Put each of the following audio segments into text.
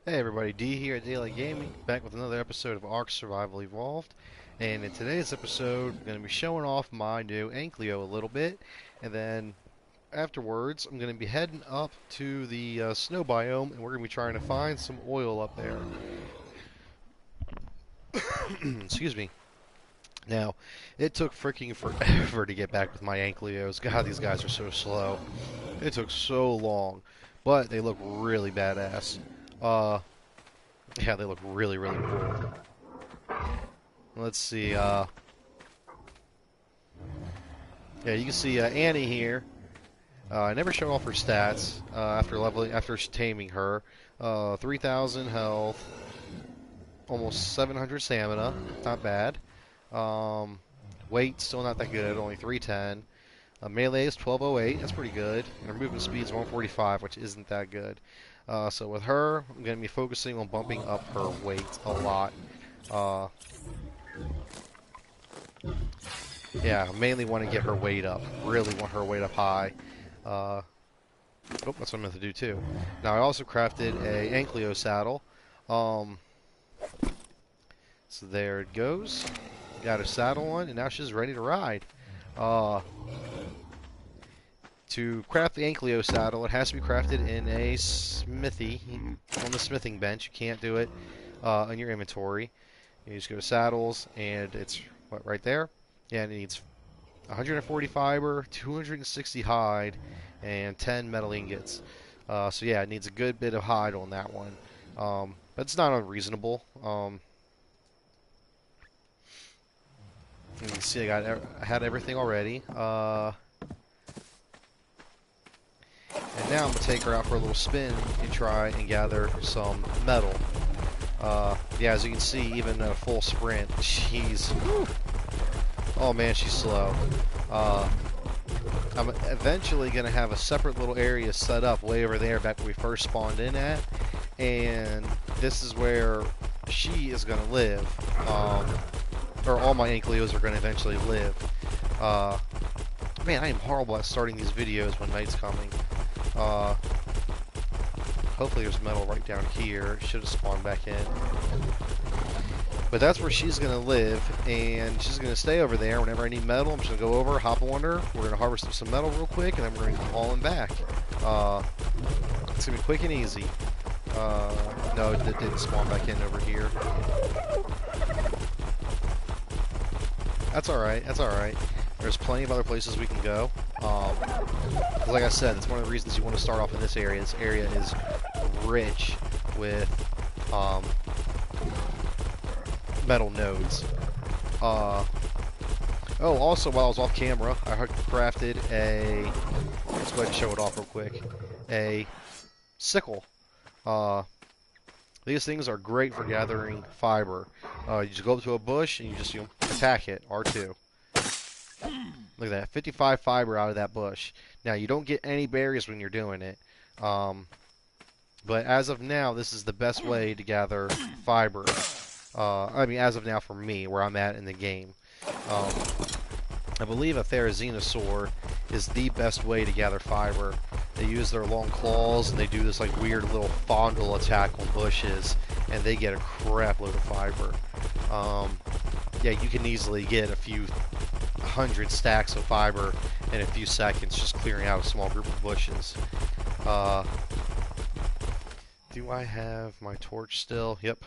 Hey everybody, D here at Daily Gaming, back with another episode of Ark Survival Evolved. And in today's episode, I'm going to be showing off my new Anklyo a little bit. And then afterwards, I'm going to be heading up to the snow biome, and we're going to be trying to find some oil up there. Excuse me. Now, it took freaking forever to get back with my Anklyos. God, these guys are so slow. It took so long, but they look really badass. Uh, yeah, they look really, really cool. Let's see, yeah, you can see Annie here. I never show off her stats after taming her. 3,000 health, almost 700 stamina, not bad. Um, Weight, still not that good, only 310. Melee is 1208, that's pretty good. And her movement speed is 145, which isn't that good. So with her, I'm going to be focusing on bumping up her weight a lot. Uh, Yeah, I mainly want to get her weight up. Really want her weight up high. Oh, that's what I'm going to do too. Now I also crafted a Anklyos saddle. Um, so there it goes. Got a saddle on, and now she's ready to ride. Uh, to craft the Anklyos saddle, it has to be crafted in a smithy on the smithing bench. You can't do it in your inventory. You just go to saddles, and it's right there. Yeah, and it needs 140 fiber, 260 hide, and 10 metal ingots. So yeah, it needs a good bit of hide on that one. But it's not unreasonable. You can see I had everything already. And now I'm gonna take her out for a little spin and try and gather some metal. Yeah, as you can see, even at a full sprint, she's... Whew, oh man, she's slow. I'm eventually going to have a separate little area set up way over there back where we first spawned in at. And this is where she is going to live. Or all my Anklyos are going to eventually live. Man, I am horrible at starting these videos when night's coming. Hopefully there's metal right down here. It should have spawned back in. But that's where she's going to live, and she's going to stay over there. Whenever I need metal, I'm just going to go over, hop on her. We're going to harvest up some metal real quick, and then we're going to haul him back. It's going to be quick and easy. No, it didn't spawn back in over here. That's alright, that's alright. There's plenty of other places we can go. Like I said, it's one of the reasons you want to start off in this area. This area is rich with metal nodes. Oh, also while I was off camera, I crafted a... Let's go ahead and show it off real quick. A sickle. These things are great for gathering fiber. You just go up to a bush and you just attack it. R2. Look at that, 55 fiber out of that bush. Now you don't get any berries when you're doing it. But as of now, this is the best way to gather fiber. I mean, as of now for me, where I'm at in the game. I believe a Therizinosaur is the best way to gather fiber. They use their long claws, and they do this like weird little fondle attack on bushes, and they get a crap load of fiber. Yeah, you can easily get a few hundred stacks of fiber in a few seconds just clearing out a small group of bushes. Do I have my torch still? Yep.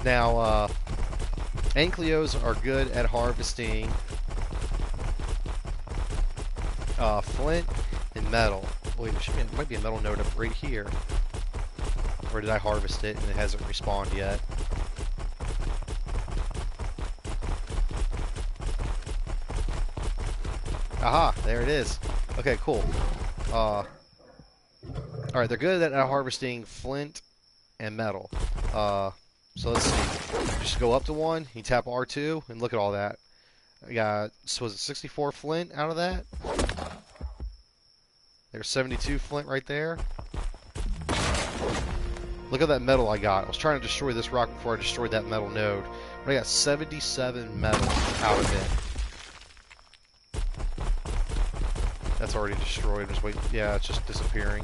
Now, Anklyos are good at harvesting flint and metal. Wait, there might be a metal node up right here. Or did I harvest it and it hasn't respawned yet? Aha, there it is. Okay, cool. Alright, they're good at harvesting flint and metal. So let's see. Just go up to one, you tap R2, and look at all that. I got, so was it 64 flint out of that? There's 72 flint right there. Look at that metal I got. I was trying to destroy this rock before I destroyed that metal node. But I got 77 metal out of it. That's already destroyed. Just wait. Yeah, it's just disappearing.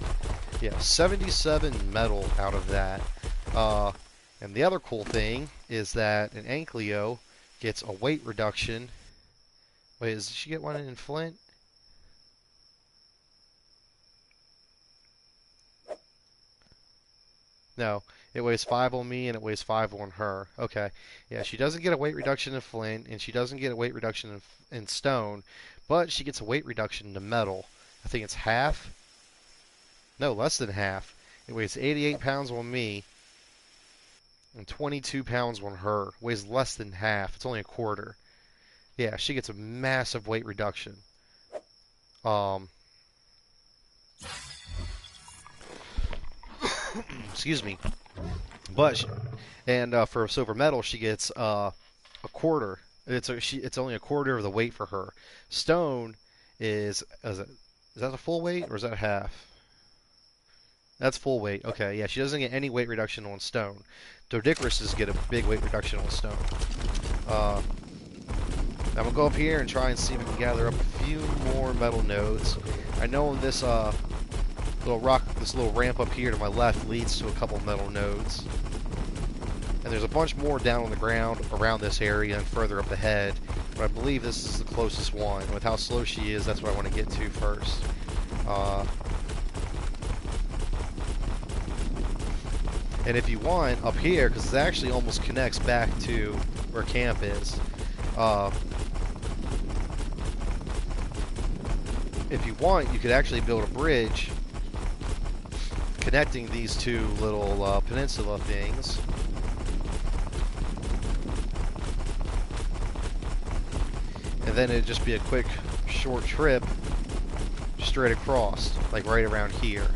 Yeah, 77 metal out of that. And the other cool thing is that an Anklyo gets a weight reduction. Wait, does she get one in Flint? No, it weighs 5 on me and it weighs 5 on her. Okay. Yeah, she doesn't get a weight reduction in flint and she doesn't get a weight reduction in stone, but she gets a weight reduction to metal. I think it's half. No, less than half. It weighs 88 pounds on me and 22 pounds on her. Weighs less than half. It's only a quarter. Yeah, she gets a massive weight reduction. Excuse me. But for silver metal, she gets a quarter. It's only a quarter of the weight for her. Stone is that a full weight or is that a half? That's full weight. Okay, yeah, she doesn't get any weight reduction on stone. Dodicaruses get a big weight reduction on stone. I'm gonna go up here and try and see if we can gather up a few more metal nodes. I know this little ramp up here to my left leads to a couple metal nodes. And there's a bunch more down on the ground around this area and further up ahead. But I believe this is the closest one. With how slow she is, that's what I want to get to first. And if you want, up here, because it actually almost connects back to where camp is. If you want, you could actually build a bridge connecting these two little peninsula things. And then it'd just be a quick, short trip straight across, like right around here.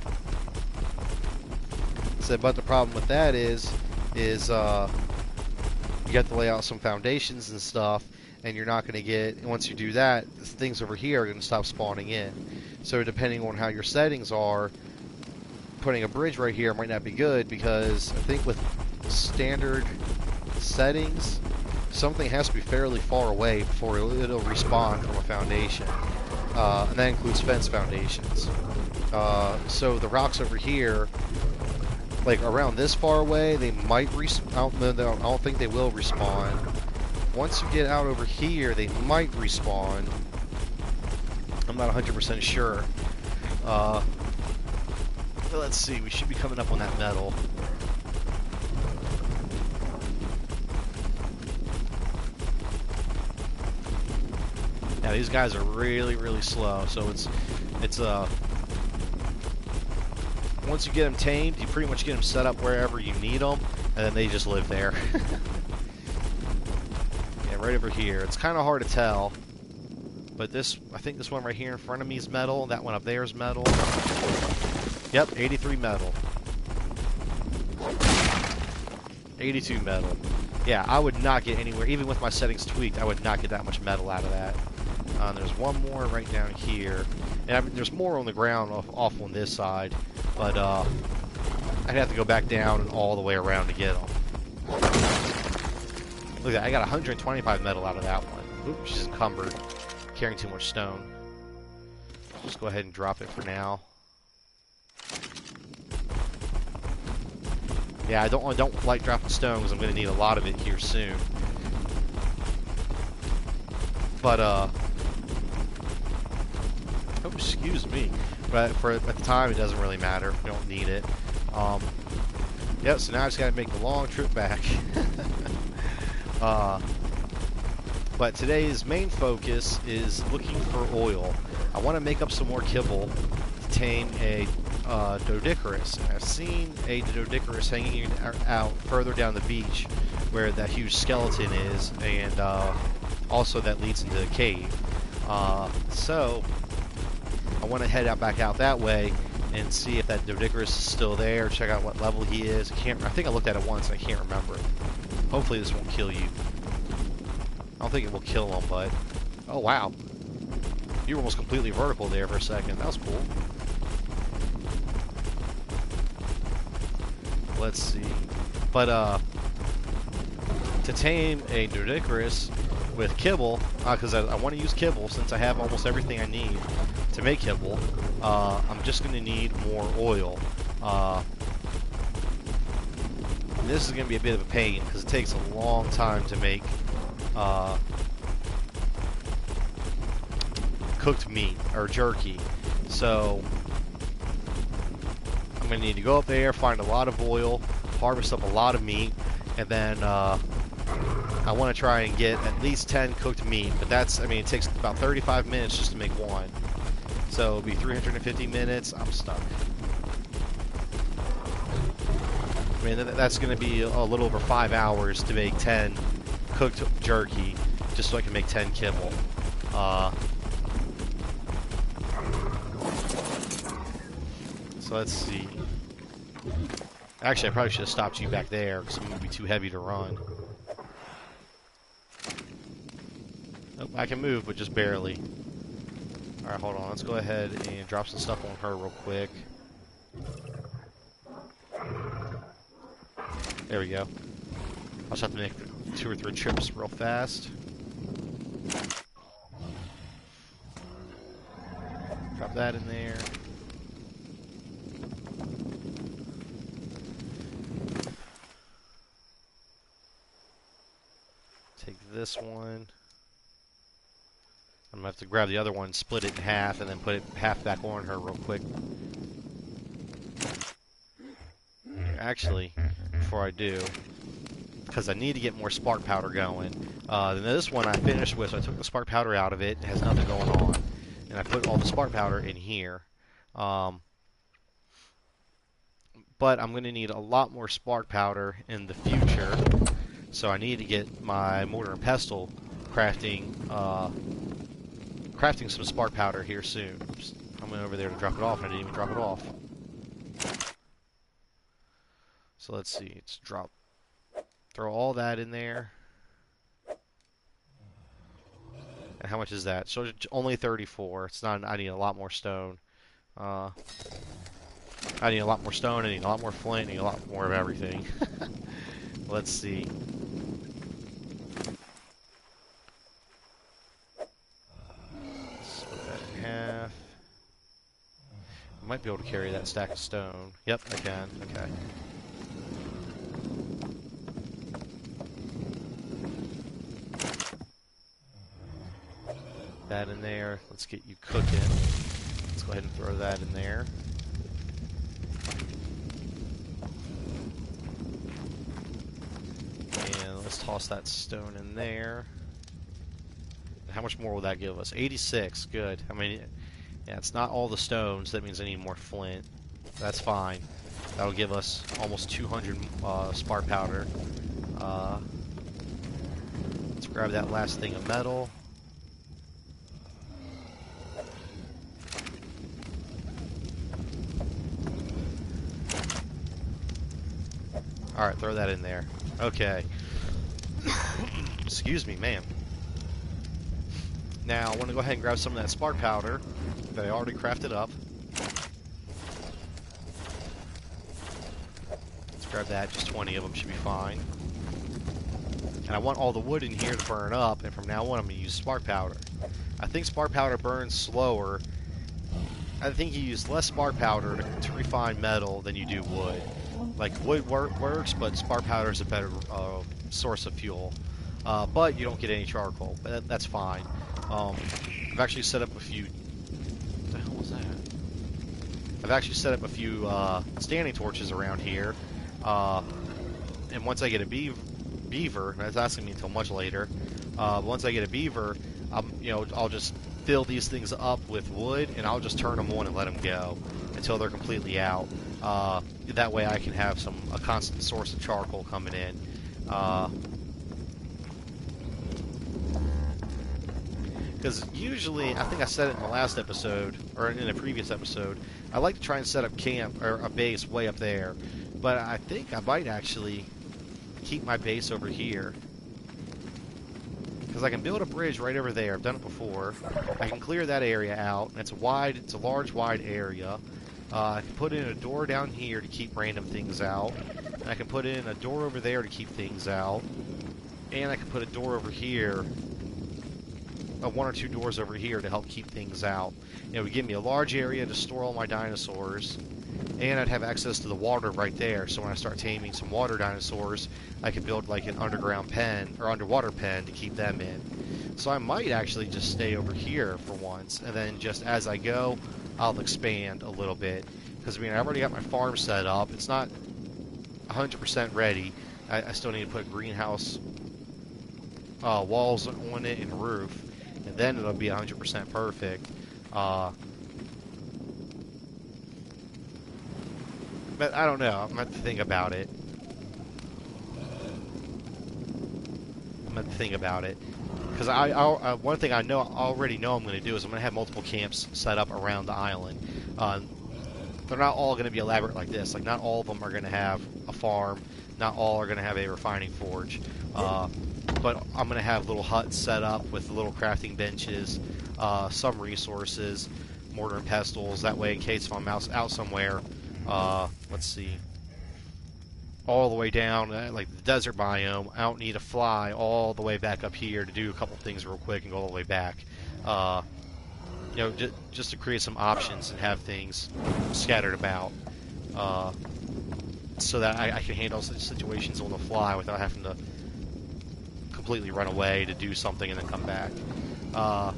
So, but the problem with that is you have to lay out some foundations and stuff, and you're not going to get, once you do that, things over here are going to stop spawning in. So depending on how your settings are, putting a bridge right here might not be good, because I think with standard settings, something has to be fairly far away before it'll respawn from a foundation. And that includes fence foundations. So the rocks over here, like around this far away, they might respawn. I don't think they will respawn. Once you get out over here, they might respawn. I'm not 100% sure. Let's see, we should be coming up on that metal. Yeah, these guys are really, really slow, so it's once you get them tamed, you pretty much get them set up wherever you need them, and then they just live there. Yeah, right over here. It's kind of hard to tell, but I think this one right here in front of me is metal. That one up there is metal. Yep, 83 metal. 82 metal. Yeah, I would not get anywhere, even with my settings tweaked, I would not get that much metal out of that. There's one more right down here. And there's more on the ground off on this side, but I'd have to go back down and all the way around to get them. Look at that, I got 125 metal out of that one. Oops, she's encumbered, carrying too much stone. Just go ahead and drop it for now. Yeah, I don't like dropping stone because I'm going to need a lot of it here soon. But oh, excuse me. But at the time, it doesn't really matter. We don't need it. Yep. So now I just got to make the long trip back. But today's main focus is looking for oil. I want to make up some more kibble to tame a Dodicarus. I've seen a Dodicarus hanging out further down the beach where that huge skeleton is, and also that leads into a cave. So I want to head back out that way and see if that Dodicarus is still there, check out what level he is. I think I looked at it once, I can't remember. Hopefully this won't kill you. I don't think it will kill him, but oh wow. You were almost completely vertical there for a second. That was cool. Let's see. But to tame a Dodicarus with kibble, because I want to use kibble since I have almost everything I need to make kibble, I'm just going to need more oil. And this is going to be a bit of a pain because it takes a long time to make cooked meat or jerky. So I'm going to need to go up there, find a lot of oil, harvest up a lot of meat, and then I want to try and get at least 10 cooked meat, but that's, I mean, it takes about 35 minutes just to make one. So it'll be 350 minutes. I'm stuck. I mean, that's going to be a little over 5 hours to make 10 cooked jerky, just so I can make 10 kibble. So let's see. Actually, I probably should have stopped you back there, because I'm going to be too heavy to run. Oh, I can move, but just barely. Alright, hold on. Let's go ahead and drop some stuff on her real quick. There we go. I'll just have to make 2 or 3 trips real fast. Drop that in there. Take this one. I'm going to have to grab the other one, split it in half, and then put it half back on her real quick. Actually, before I do, because I need to get more spark powder going. Then this one I finished with, so I took the spark powder out of it. It has nothing going on. And I put all the spark powder in here. But I'm going to need a lot more spark powder in the future. So I need to get my mortar and pestle crafting some spark powder here soon. Oops. I went over there to drop it off, and I didn't even drop it off. So let's see, it's throw all that in there. And how much is that? So it's only 34. It's not, I need a lot more stone. I need a lot more stone, I need a lot more flint, I need a lot more of everything. Let's see. Split that in half. I might be able to carry that stack of stone. Yep, I can. Okay. That in there. Let's get you cooking. Let's go ahead and throw that in there. And let's toss that stone in there. How much more will that give us? 86. Good. I mean, yeah, it's not all the stones. That means I need more flint. That's fine. That'll give us almost 200 spark powder. Let's grab that last thing of metal. Alright, throw that in there. Okay. Excuse me, man. Now, I want to go ahead and grab some of that spark powder that I already crafted up. Let's grab that. Just 20 of them should be fine. And I want all the wood in here to burn up, and from now on I'm going to use spark powder. I think spark powder burns slower. I think you use less spark powder to refine metal than you do wood. Like, wood works, but spark powder is a better source of fuel. But you don't get any charcoal, but that's fine. I've actually set up a few... What the hell was that? I've actually set up a few standing torches around here. And once I get a beaver, that's asking me until much later. Once I get a beaver, I'll just fill these things up with wood, and I'll just turn them on and let them go until they're completely out. That way I can have a constant source of charcoal coming in. Because usually, I think I said it in the last episode, or in a previous episode, I like to try and set up camp, or a base way up there. But I think I might actually keep my base over here. Because I can build a bridge right over there. I've done it before. I can clear that area out. And it's a large, wide area. I can put in a door down here to keep random things out. And I can put in a door over there to keep things out. And I can put a door over here one or two doors over here to help keep things out. It would give me a large area to store all my dinosaurs, and I'd have access to the water right there. So when I start taming some water dinosaurs, I could build like an underground pen or underwater pen to keep them in. So I might actually just stay over here for once, and then just as I go, I'll expand a little bit. Because I mean, I've already got my farm set up. It's not 100% ready. I still need to put greenhouse walls on it and roof, and then it'll be 100% perfect. But I don't know. I'm going to have to think about it. Because one thing I already know I'm going to do is I'm going to have multiple camps set up around the island. They're not all going to be elaborate like this. Like, not all of them are going to have a farm. Not all are going to have a refining forge. But I'm going to have little huts set up with little crafting benches, some resources, mortar and pestles. That way, in case if I'm out somewhere, let's see, all the way down, like the desert biome, I don't need to fly all the way back up here to do a couple things real quick and go all the way back. You know, just to create some options and have things scattered about, so that I can handle situations on the fly without having to completely run away to do something and then come back. But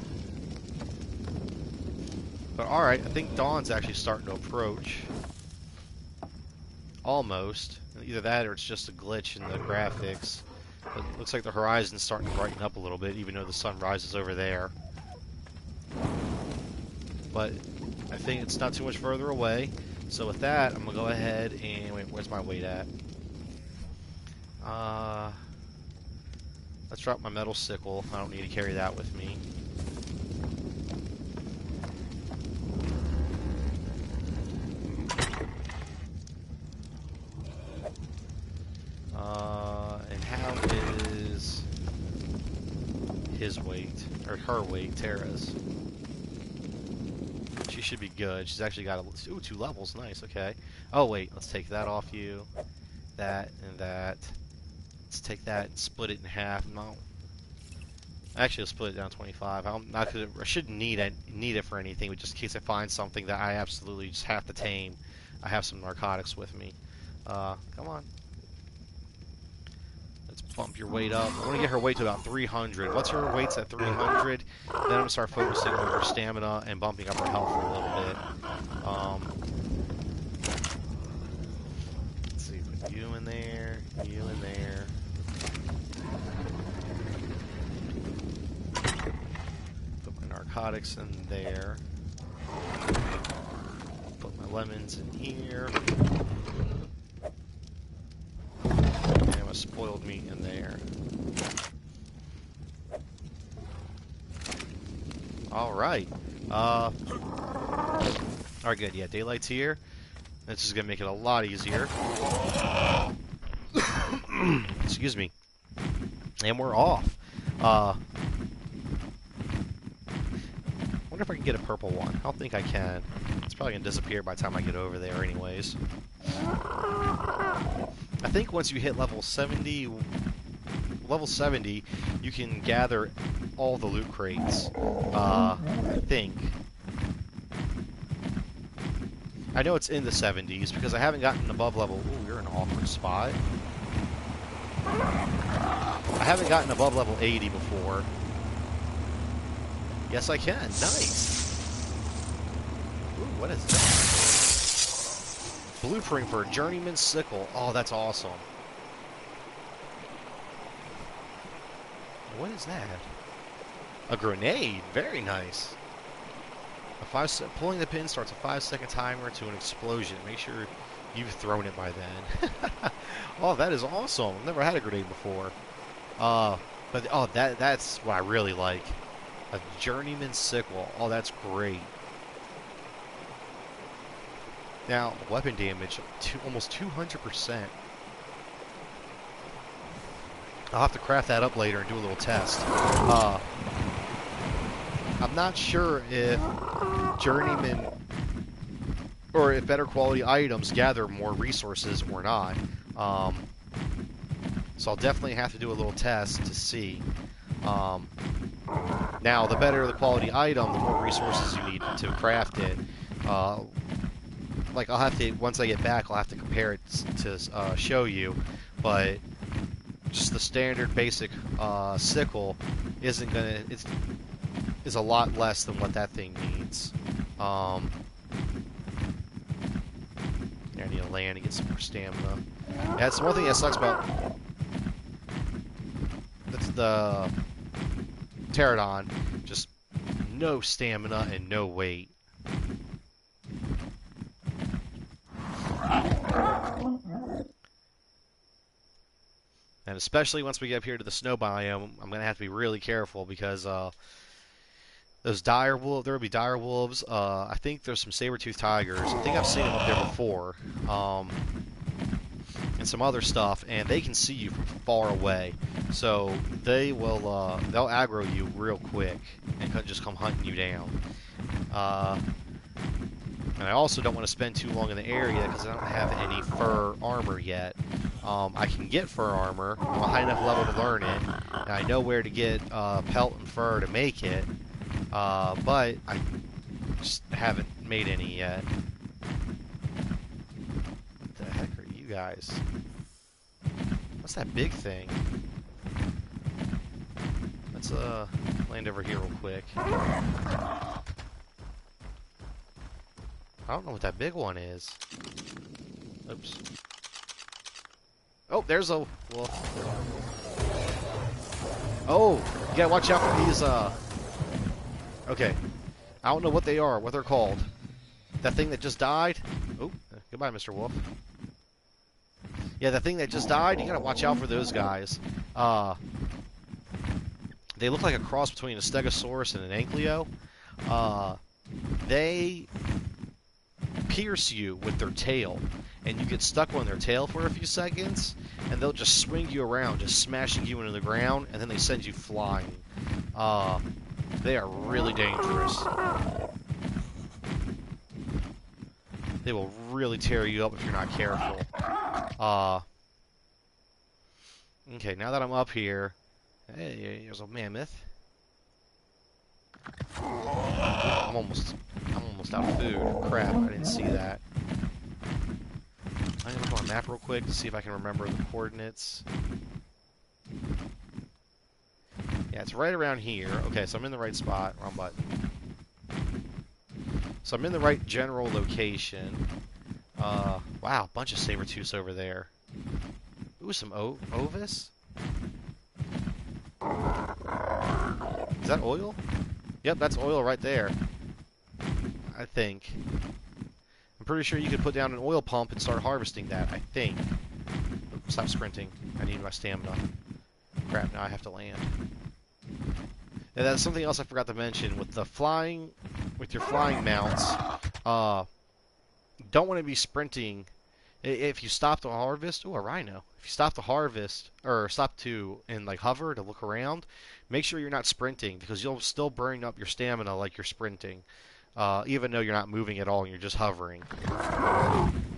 alright, I think dawn's actually starting to approach. Almost. Either that or it's just a glitch in the graphics. But it looks like the horizon's starting to brighten up a little bit, even though the sun rises over there. But I think it's not too much further away. So with that, I'm going to go ahead and... Wait, where's my weight at? Let's drop my metal sickle. I don't need to carry that with me. And how is his weight? Or her weight, Tara's? She should be good. She's actually got ooh, 2 levels. Nice, okay. Oh, wait. Let's take that off you. That and that. Let's take that and split it in half. No. Actually, I'll split it down to 25. I shouldn't need it for anything, but just in case I find something that I absolutely just have to tame, I have some narcotics with me. Come on. Let's bump your weight up. I want to get her weight to about 300. Once her weight's at 300, then I'm going to start focusing on her stamina and bumping up her health a little bit. Let's see, put you in there, you in there. Put my narcotics in there. Put my lemons in here. And my spoiled meat in there. Alright. Alright, good. Yeah, daylight's here. This is going to make it a lot easier. Excuse me. And we're off. I wonder if I can get a purple one. I don't think I can. It's probably going to disappear by the time I get over there anyways. I think once you hit level 70, you can gather all the loot crates. I think. I know it's in the 70s because I haven't gotten above level... Ooh, you're in an awkward spot. I haven't gotten above level 80 before. Yes, I can. Nice. Ooh, what is that? Blueprint for a journeyman sickle. Oh, that's awesome. What is that? A grenade. Very nice. Pulling the pin starts a 5-second timer to an explosion. Make sure you've thrown it by then. Oh, that is awesome. I've never had a grenade before. That's what I really like. A journeyman sickle. Oh, that's great. Now, weapon damage, almost 200%. I'll have to craft that up later and do a little test. I'm not sure if journeyman or if better quality items gather more resources or not. So I'll definitely have to do a little test to see. Now, the better the quality item, the more resources you need to craft it. Like, I'll have to, once I get back, I'll have to compare it to show you, but just the standard basic sickle isn't gonna, is a lot less than what that thing needs. I need to land and get some more stamina. Yeah, that's one thing that sucks about, that's the pterodon, just no stamina and no weight. And especially once we get up here to the snow biome, I'm going to have to be really careful because those there will be dire wolves. I think there's some saber-toothed tigers. I think I've seen them up there before. And some other stuff, and they can see you from far away. So they'll aggro you real quick and just come hunting you down. And I also don't want to spend too long in the area because I don't have any fur armor yet. I can get fur armor. I'm a high enough level to learn it. And I know where to get pelt and fur to make it. But I just haven't made any yet. What the heck are you guys? What's that big thing? Let's land over here real quick. I don't know what that big one is. Oops. Oh, there's a wolf. Oh, you gotta watch out for these, okay. I don't know what they are, what they're called. That thing that just died. Oh, goodbye, Mr. Wolf. Yeah, the thing that just died, you gotta watch out for those guys. They look like a cross between a Stegosaurus and an Ankylo. They pierce you with their tail, and you get stuck on their tail for a few seconds, and they'll just swing you around, just smashing you into the ground, and then they send you flying. They are really dangerous. They will really tear you up if you're not careful. Okay, now that I'm up here, hey, there's a mammoth. I'm almost out of food. Crap, I didn't see that. I'm gonna look on a map real quick to see if I can remember the coordinates. Yeah, it's right around here. Okay, so I'm in the right spot. Wrong button. So I'm in the right general location. Wow, a bunch of saber-tooths over there. Ooh, some Ovis? Is that oil? Yep, that's oil right there. I think. I'm pretty sure you could put down an oil pump and start harvesting that, I think. Oops, stop sprinting. I need my stamina. Crap, now I have to land. And that's something else I forgot to mention. With the flying, with your flying mounts, don't want to be sprinting. If you stop to harvest, ooh, a rhino. If you stop to harvest, or stop to, and like hover to look around, make sure you're not sprinting, because you'll still burn up your stamina like you're sprinting. Even though you're not moving at all and you're just hovering.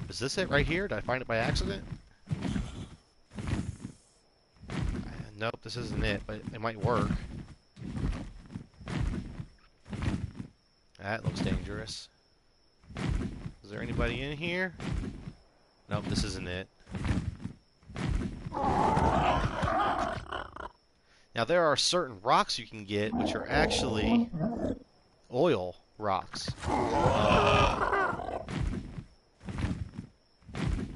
Is this it right here? Did I find it by accident? Nope, this isn't it, but it might work. That looks dangerous. Is there anybody in here? Nope, this isn't it. Now there are certain rocks you can get which are actually oil rocks.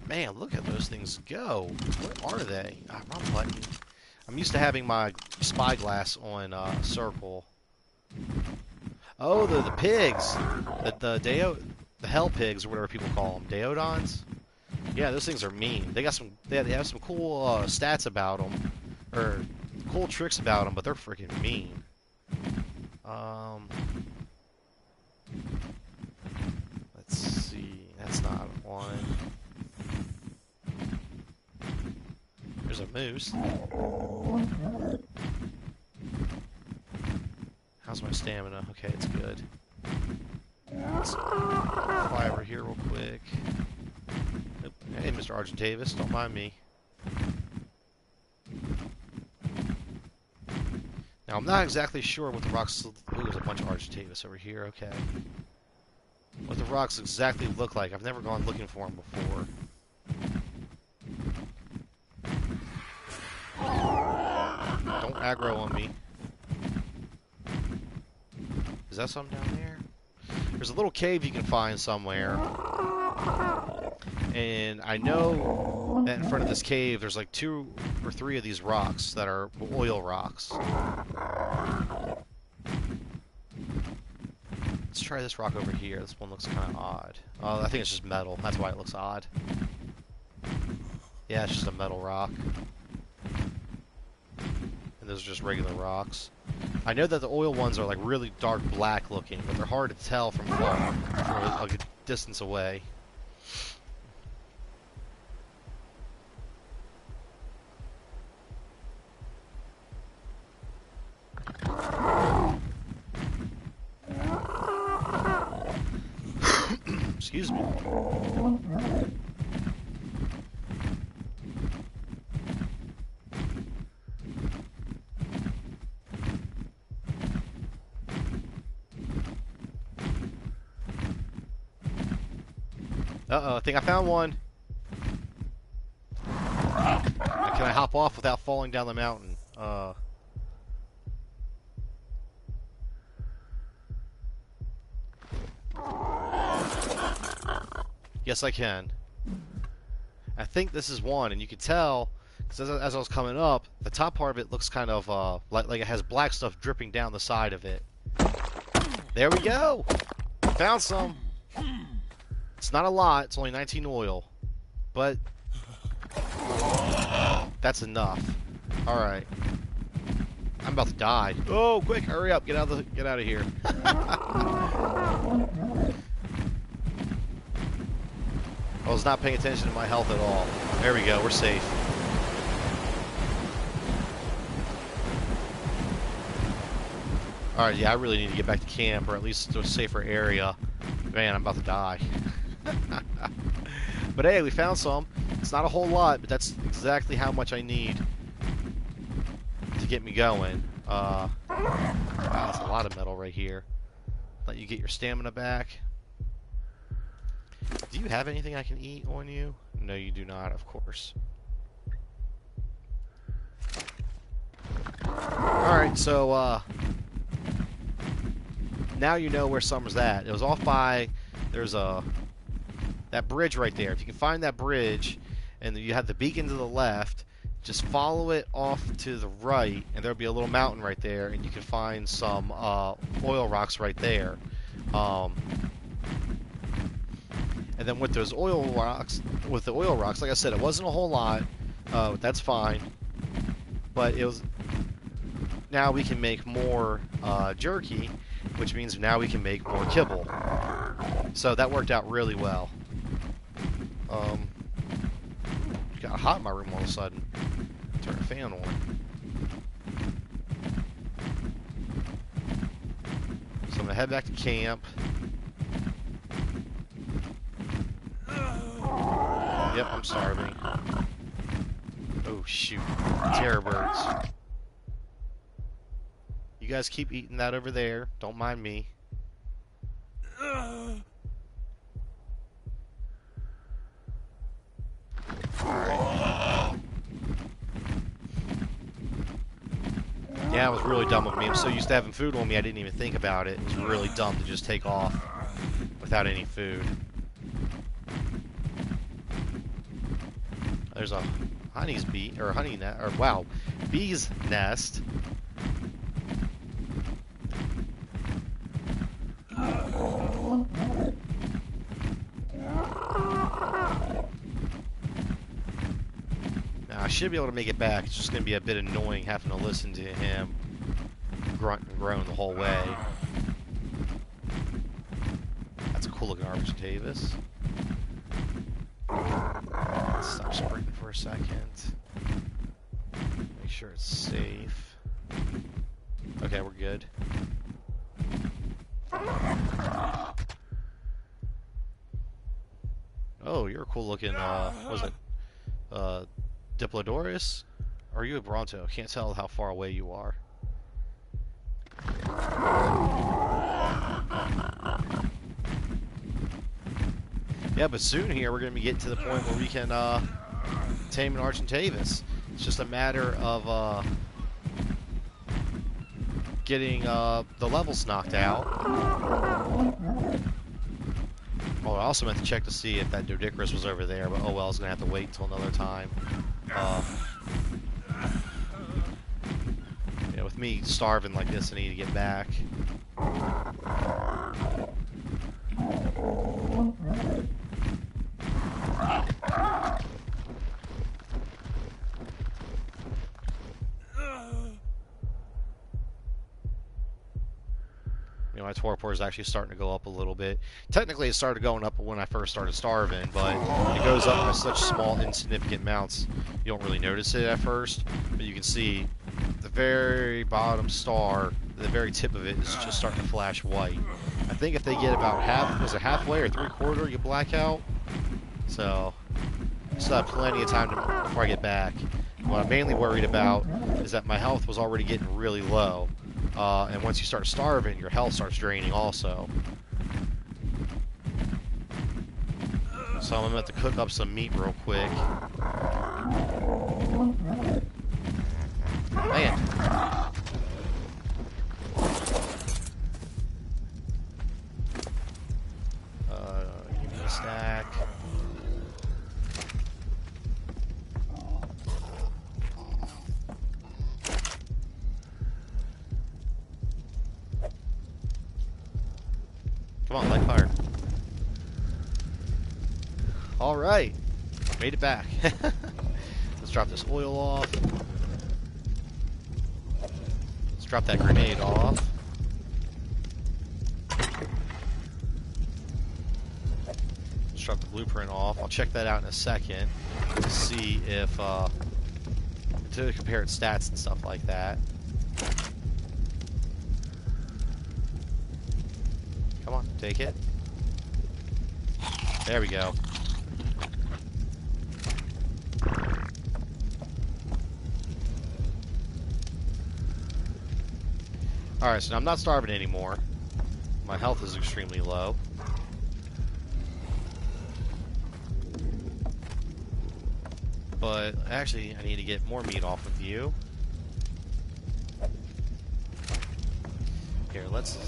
Man, look at those things go. What are they? Wrong button. I'm used to having my spyglass on circle. Oh, the pigs. The hell pigs, or whatever people call them. Daeodons? Yeah, those things are mean. They have some cool stats about them, or cool tricks about them, but they're freaking mean. Let's see. That's not one. There's a moose. How's my stamina? Okay, it's good. Let's fly over here real quick. Oop. Hey, Mr. Argentavis, don't mind me. Now, I'm not exactly sure what the rocks... Ooh, there's a bunch of Argentavis over here, okay. What the rocks exactly look like. I've never gone looking for them before. Don't aggro on me. Is that something down there? There's a little cave you can find somewhere. And I know that in front of this cave there's like 2 or 3 of these rocks that are oil rocks. Let's try this rock over here. This one looks kind of odd. Oh, I think it's just metal. That's why it looks odd. Yeah, it's just a metal rock. And those are just regular rocks. I know that the oil ones are like really dark black looking, but they're hard to tell from far, from a distance away. Excuse me. Uh-oh, I think I found one. Can I hop off without falling down the mountain? Yes, I can. I think this is one, and you can tell, because as I was coming up, the top part of it looks kind of like it has black stuff dripping down the side of it. There we go! Found some! It's not a lot, it's only 19 oil. But that's enough. Alright. I'm about to die. Oh, quick, hurry up, get out of here. I was not paying attention to my health at all. There we go, we're safe. Alright, yeah, I really need to get back to camp, or at least to a safer area. Man, I'm about to die. But hey, we found some. It's not a whole lot, but that's exactly how much I need to get me going. Wow, that's a lot of metal right here. Let you get your stamina back. Do you have anything I can eat on you? No, you do not, of course. Alright, so, now you know where Summer's at. It was off by... There's that bridge right there. If you can find that bridge, and you have the beacon to the left, just follow it off to the right, and there'll be a little mountain right there, and you can find some oil rocks right there. And then with those oil rocks, like I said, it wasn't a whole lot. That's fine. But it was. Now we can make more jerky, which means now we can make more kibble. So that worked out really well. It got hot in my room all of a sudden. Turn the fan on. So I'm gonna head back to camp. Yep, I'm starving. Oh shoot, terror birds. You guys keep eating that over there. Don't mind me. Alright. Yeah, it was really dumb of me. I'm so used to having food on me, I didn't even think about it. It was really dumb to just take off without any food. There's a honey's bee, or honey nest, or wow, bee's nest. Now I should be able to make it back. It's just going to be a bit annoying having to listen to him grunt and groan the whole way. That's a cool looking Argentavis. Let's stop sprinting for a second. Make sure it's safe. Okay, we're good. Oh, you're a cool looking, what was it? Diplodorus? Or are you a Bronto? Can't tell how far away you are. Yeah, but soon here we're going to be getting to the point where we can tame an Argentavis. It's just a matter of getting the levels knocked out. Oh, I also meant to check to see if that Doedicurus was over there, but oh well, I was going to have to wait until another time. Yeah, with me starving like this, I need to get back. You know, my torpor is actually starting to go up a little bit. Technically, it started going up when I first started starving, but it goes up by such small, insignificant amounts, you don't really notice it at first. But you can see the very bottom star, the very tip of it is just starting to flash white. I think if they get about halfway or 3/4, you black out. So, I still have plenty of time before I get back. What I'm mainly worried about is that my health was already getting really low. And once you start starving, your health starts draining also. So I'm about to cook up some meat real quick. Man. Give me a stack. Come on, light fire. Alright. Made it back. Let's drop this oil off. Let's drop that grenade off. Let's drop the blueprint off. I'll check that out in a second to see if, to compare its stats and stuff like that. Come on, take it. There we go. Alright, so now I'm not starving anymore. My health is extremely low. But actually, I need to get more meat off of you. Here, let's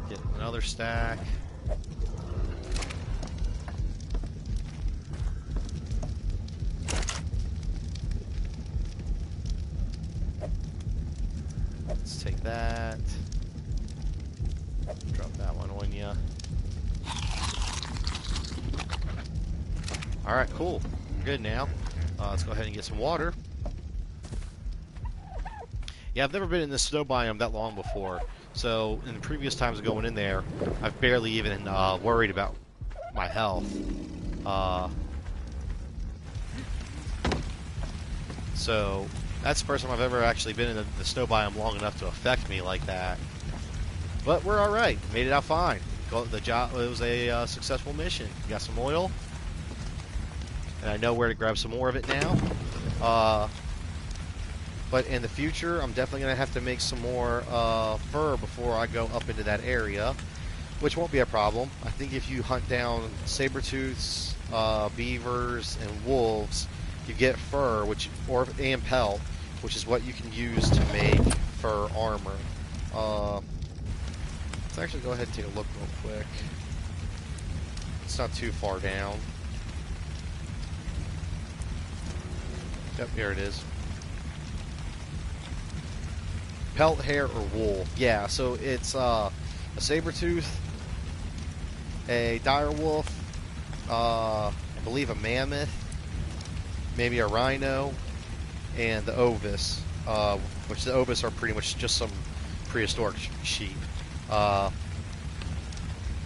get another stack. Let's take that. Drop that one on ya. Alright, cool. We're good now. Let's go ahead and get some water. Yeah, I've never been in this snow biome that long before. So, in the previous times going in there, I've barely even worried about my health. So, that's the first time I've ever actually been in the snow biome long enough to affect me like that. But we're alright. Made it out fine. The job, it was a successful mission. Got some oil. And I know where to grab some more of it now. But in the future, I'm definitely going to have to make some more fur before I go up into that area, which won't be a problem. I think if you hunt down saber-tooths, beavers, and wolves, you get fur, and pelt, which is what you can use to make fur armor. Let's actually go ahead and take a look real quick. It's not too far down. Yep, here it is. Pelt, hair, or wool. Yeah, so it's a saber-tooth, a direwolf, I believe a mammoth, maybe a rhino, and the ovis, which the ovis are pretty much just some prehistoric sheep. But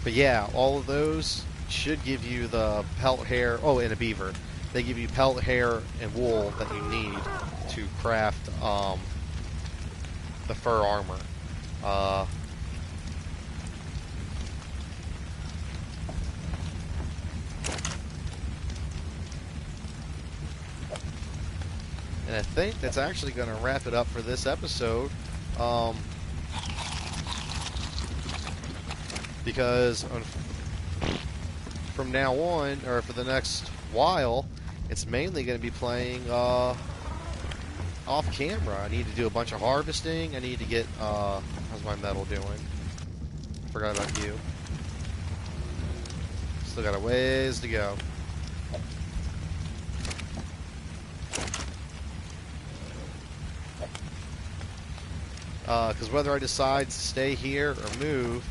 yeah, all of those should give you the pelt, hair, oh, and a beaver. They give you pelt, hair, and wool that you need to craft the fur armor. And I think that's actually going to wrap it up for this episode. Because from now on, or for the next while, it's mainly going to be playing off camera. I need to do a bunch of harvesting. I need to get, how's my metal doing? Forgot about you. Still got a ways to go. Because whether I decide to stay here or move,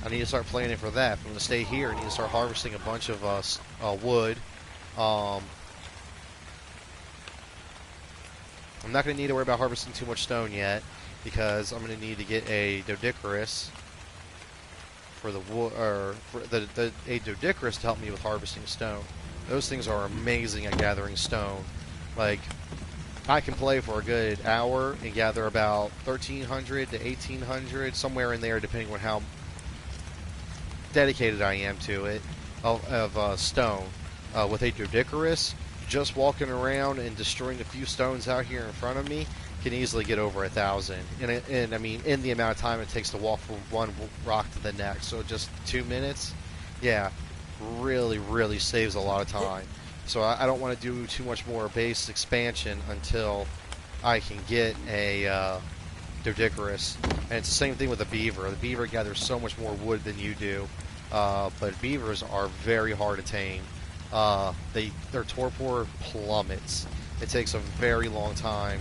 I need to start planning for that. If I'm going to stay here, I need to start harvesting a bunch of wood. I'm not going to need to worry about harvesting too much stone yet, because I'm going to need to get a doedicurus for the wood, or for a doedicurus to help me with harvesting stone. Those things are amazing at gathering stone. Like, I can play for a good hour and gather about 1,300 to 1,800, somewhere in there, depending on how dedicated I am to it, of stone. With a doedicurus, just walking around and destroying a few stones out here in front of me can easily get over 1,000. And I mean, in the amount of time it takes to walk from one rock to the next. So just 2 minutes, yeah, really saves a lot of time. So I don't want to do too much more base expansion until I can get a doedicurus. And it's the same thing with a beaver. The beaver gathers so much more wood than you do, but beavers are very hard to tame. Their torpor plummets. It takes a very long time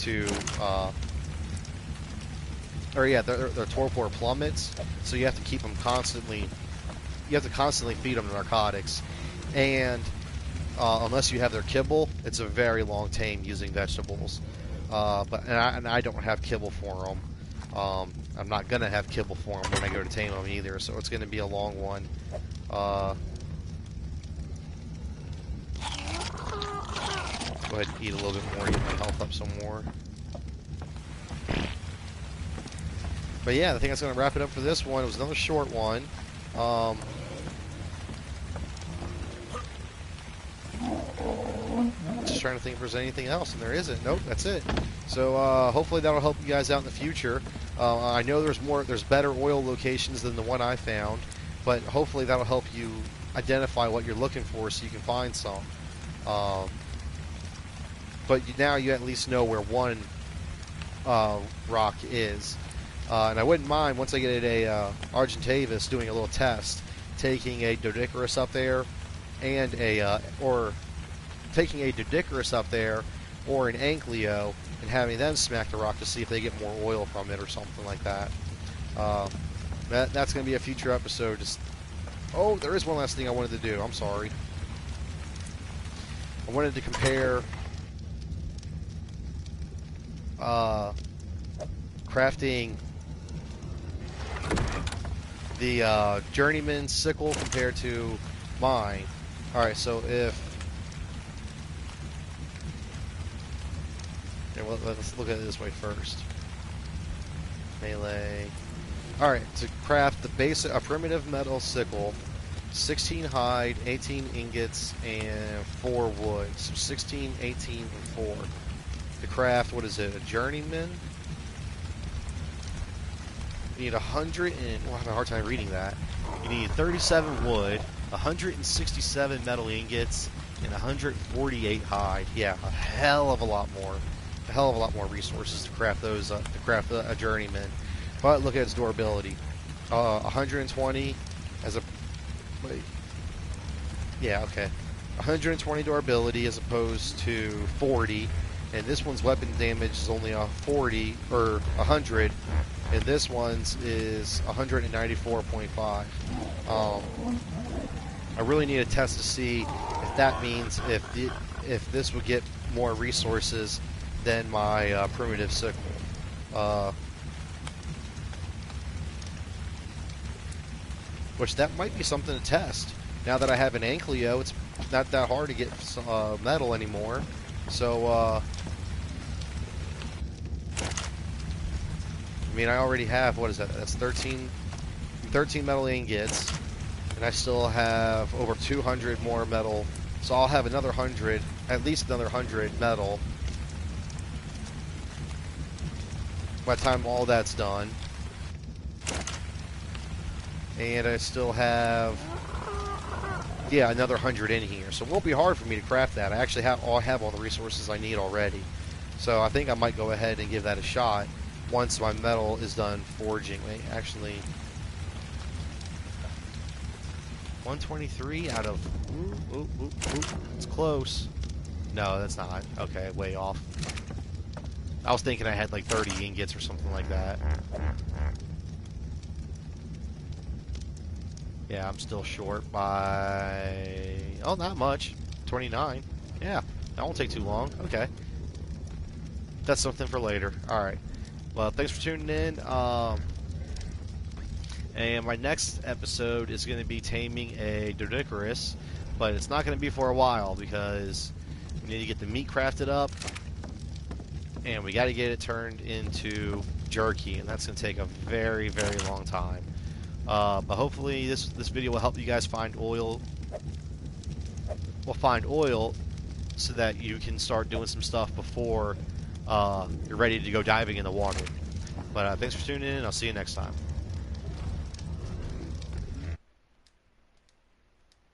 to, their torpor plummets. So you have to keep them constantly. You have to constantly feed them narcotics, and unless you have their kibble, it's a very long tame using vegetables. And I don't have kibble for them. I'm not gonna have kibble for them when I go to tame them either. So it's gonna be a long one. Go ahead and eat a little bit more, get my health up some more. But yeah, I think that's going to wrap it up for this one. It was another short one. Just trying to think if there's anything else, and there isn't. Nope, that's it. So hopefully that'll help you guys out in the future. I know there's better oil locations than the one I found, but hopefully that'll help you identify what you're looking for so you can find some. But now you at least know where one rock is. And I wouldn't mind, once I get a Argentavis, doing a little test, taking a doedicurus up there, and taking a doedicurus up there, or an Anklyo, and having them smack the rock to see if they get more oil from it or something like that. That's going to be a future episode. Oh, there is one last thing I wanted to do. I'm sorry. I wanted to compare crafting the journeyman sickle compared to mine. Alright, so let's look at it this way first. Melee. Alright, to craft a primitive metal sickle, 16 hide, 18 ingots, and 4 wood. So 16, 18, and 4. To craft, what is it, a journeyman? You need 100 and... Well, I have a hard time reading that. You need 37 wood, 167 metal ingots, and 148 hide. Yeah, a hell of a lot more. A hell of a lot more resources to craft those, to craft a journeyman. But look at its durability. 120 as a... Wait. Yeah, okay. 120 durability as opposed to 40. And this one's weapon damage is only a 40, or 100. And this one's is 194.5. I really need a test to see if that means if this would get more resources than my primitive sickle. Which that might be something to test. Now that I have an Anklyo, it's not that hard to get metal anymore. So, I mean, I already have, what is that? That's 13 metal ingots, and I still have over 200 more metal. So I'll have another 100, at least another 100 metal by the time all that's done. And I still have yeah, another 100 in here. So it won't be hard for me to craft that. I actually have all the resources I need already. So I think I might go ahead and give that a shot once my metal is done forging. Wait, actually, 123 out of... Ooh, it's close. No, that's not. Okay, way off. I was thinking I had like 30 ingots or something like that. Yeah, I'm still short by... Oh, not much. 29. Yeah, that won't take too long. Okay. That's something for later. Alright. Well, thanks for tuning in. And my next episode is going to be taming a Dodicarus, but it's not going to be for a while because we need to get the meat crafted up, and we got to get it turned into jerky, and that's going to take a very, very long time. But hopefully this video will help you guys find oil. Well, find oil so that you can start doing some stuff before you're ready to go diving in the water. But thanks for tuning in, and I'll see you next time.